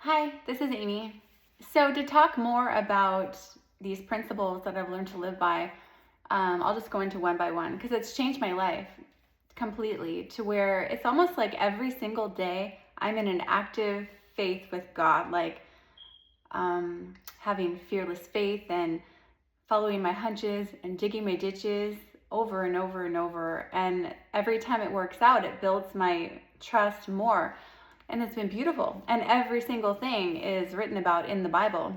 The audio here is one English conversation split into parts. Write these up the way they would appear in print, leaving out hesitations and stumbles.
Hi, this is Amy. So, to talk more about these principles that I've learned to live by, I'll just go into one by one because it's changed my life completely to where it's almost like every single day I'm in an active faith with God, like having fearless faith and following my hunches and digging my ditches over and over and over. And every time it works out, it builds my trust more. And it's been beautiful. And every single thing is written about in the Bible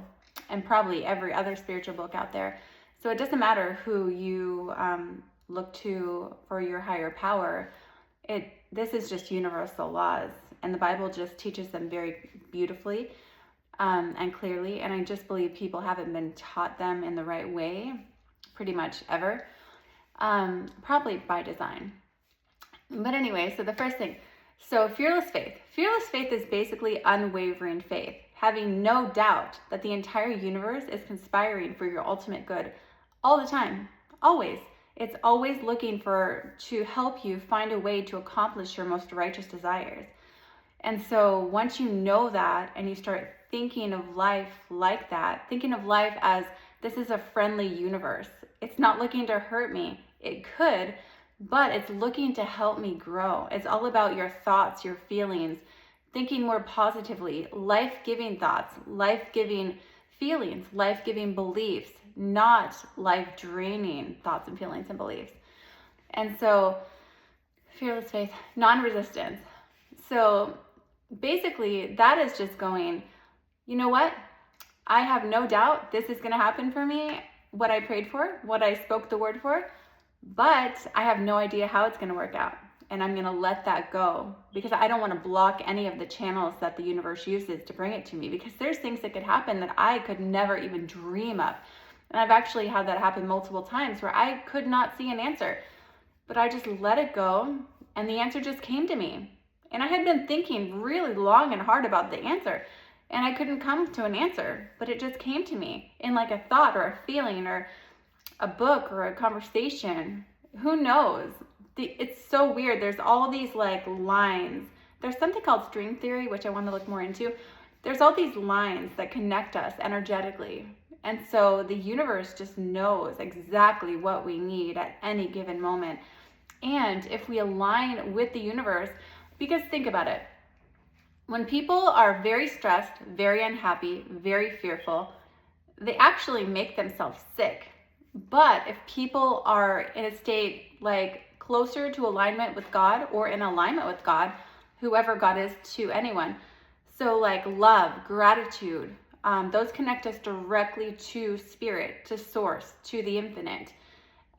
and probably every other spiritual book out there. So it doesn't matter who you look to for your higher power. This is just universal laws. And the Bible just teaches them very beautifully and clearly. And I just believe people haven't been taught them in the right way pretty much ever. Probably by design. But anyway, so the first thing, so fearless faith. Fearless faith is basically unwavering faith, having no doubt that the entire universe is conspiring for your ultimate good all the time, always. It's always looking to help you find a way to accomplish your most righteous desires. And so once you know that and you start thinking of life like that, thinking of life as this is a friendly universe. It's not looking to hurt me. It could, but it's looking to help me grow. It's all about your thoughts, your feelings, thinking more positively, life-giving thoughts, life-giving feelings, life-giving beliefs, not life-draining thoughts and feelings and beliefs. And so, fearless faith, non-resistance. So basically, that is just going, you know what? I have no doubt this is going to happen for me, what I prayed for, what I spoke the word for, but I have no idea how it's going to work out. And I'm going to let that go because I don't want to block any of the channels that the universe uses to bring it to me, because there's things that could happen that I could never even dream of. And I've actually had that happen multiple times where I could not see an answer, but I just let it go and the answer just came to me. And I had been thinking really long and hard about the answer and I couldn't come to an answer, but it just came to me in like a thought or a feeling or a book or a conversation. Who knows? It's so weird. There's all these like lines. There's something called string theory, which I want to look more into. There's all these lines that connect us energetically. And so the universe just knows exactly what we need at any given moment. And if we align with the universe, because think about it. When people are very stressed, very unhappy, very fearful, they actually make themselves sick. But if people are in a state like closer to alignment with God or in alignment with God, whoever God is to anyone, so like love, gratitude, those connect us directly to spirit, to source, to the infinite.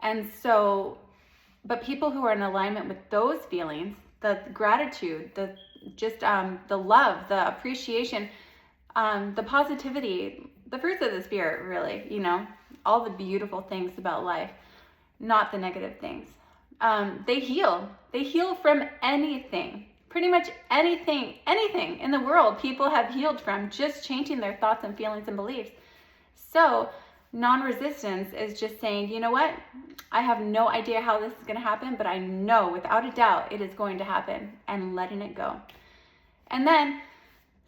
And so, but people who are in alignment with those feelings, the gratitude, the love, the appreciation, the positivity, the fruits of the spirit, really, all the beautiful things about life, not the negative things. They heal. They heal from anything, pretty much anything in the world people have healed from just changing their thoughts and feelings and beliefs. So non-resistance is just saying, you know what? I have no idea how this is going to happen, but I know without a doubt it is going to happen, and letting it go. And then,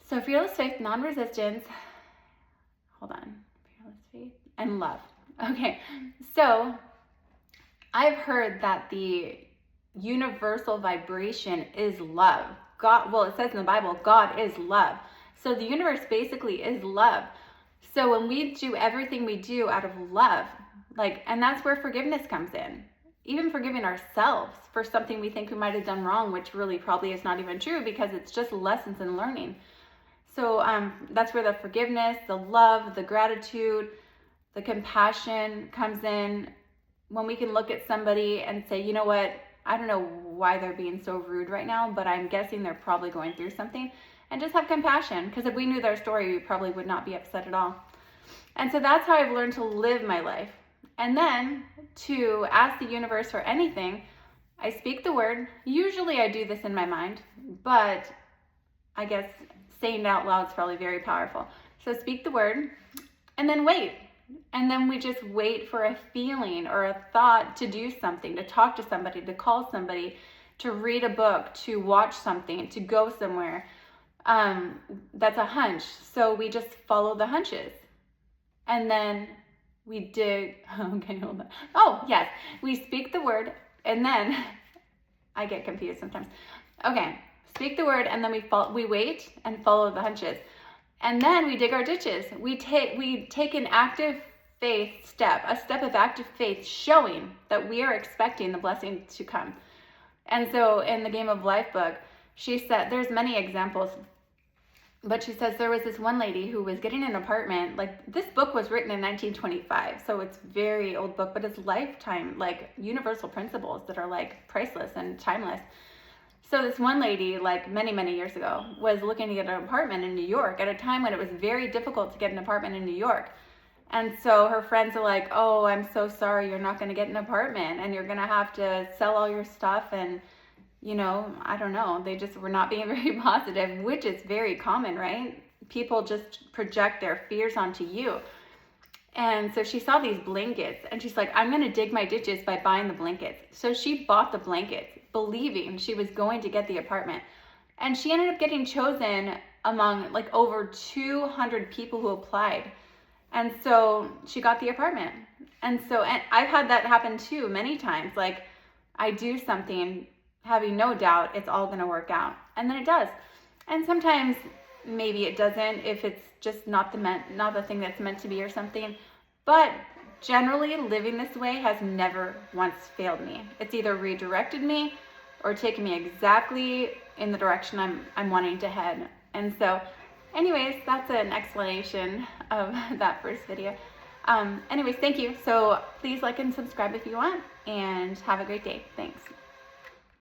so fearless faith, non-resistance, fearless faith and love. Okay, so I've heard that the universal vibration is love. God, well, it says in the Bible, God is love. So the universe basically is love. So when we do everything we do out of love, and that's where forgiveness comes in. Even forgiving ourselves for something we think we might have done wrong, which really probably is not even true because it's just lessons in learning. So that's where the forgiveness, the love, the gratitude, the compassion comes in. When we can look at somebody and say, you know what, I don't know why they're being so rude right now, but I'm guessing they're probably going through something. And just have compassion, because if we knew their story, we probably would not be upset at all. And so that's how I've learned to live my life. And then to ask the universe for anything, I speak the word. Usually I do this in my mind, but I guess saying it out loud is probably very powerful. So speak the word and then wait. And then we just wait for a feeling or a thought to do something, to talk to somebody, to call somebody, to read a book, to watch something, to go somewhere. That's a hunch. So we just follow the hunches. And then we dig. Okay, hold on. Oh, yes. We speak the word, and then I get confused sometimes. Okay, speak the word, and then we wait and follow the hunches. And then we dig our ditches. We take an active faith step, a step of active faith, showing that we are expecting the blessing to come. And so in the Game of Life book, she said, there's many examples, but she says there was this one lady who was getting an apartment. Like, this book was written in 1925, so it's a very old book, but it's lifetime, like, universal principles that are like priceless and timeless. So this one lady, like many years ago, was looking to get an apartment in New York at a time when it was very difficult to get an apartment in New York. And so her friends are like, oh, I'm so sorry, you're not going to get an apartment, and you're going to have to sell all your stuff. And, you know, I don't know, they just were not being very positive, which is very common, right? People just project their fears onto you. And so she saw these blankets, and she's like, I'm going to dig my ditches by buying the blankets. So she bought the blankets, believing she was going to get the apartment. And she ended up getting chosen among like over 200 people who applied. And so she got the apartment. And I've had that happen too many times. Like, I do something having no doubt it's all going to work out, and then it does. And sometimes maybe it doesn't, if it's just not the thing that's meant to be or something. But generally, living this way has never once failed me. It's either redirected me or taken me exactly in the direction I'm wanting to head. And so anyways, that's an explanation of that first video. Anyways, thank you. So please like and subscribe if you want, and have a great day. Thanks.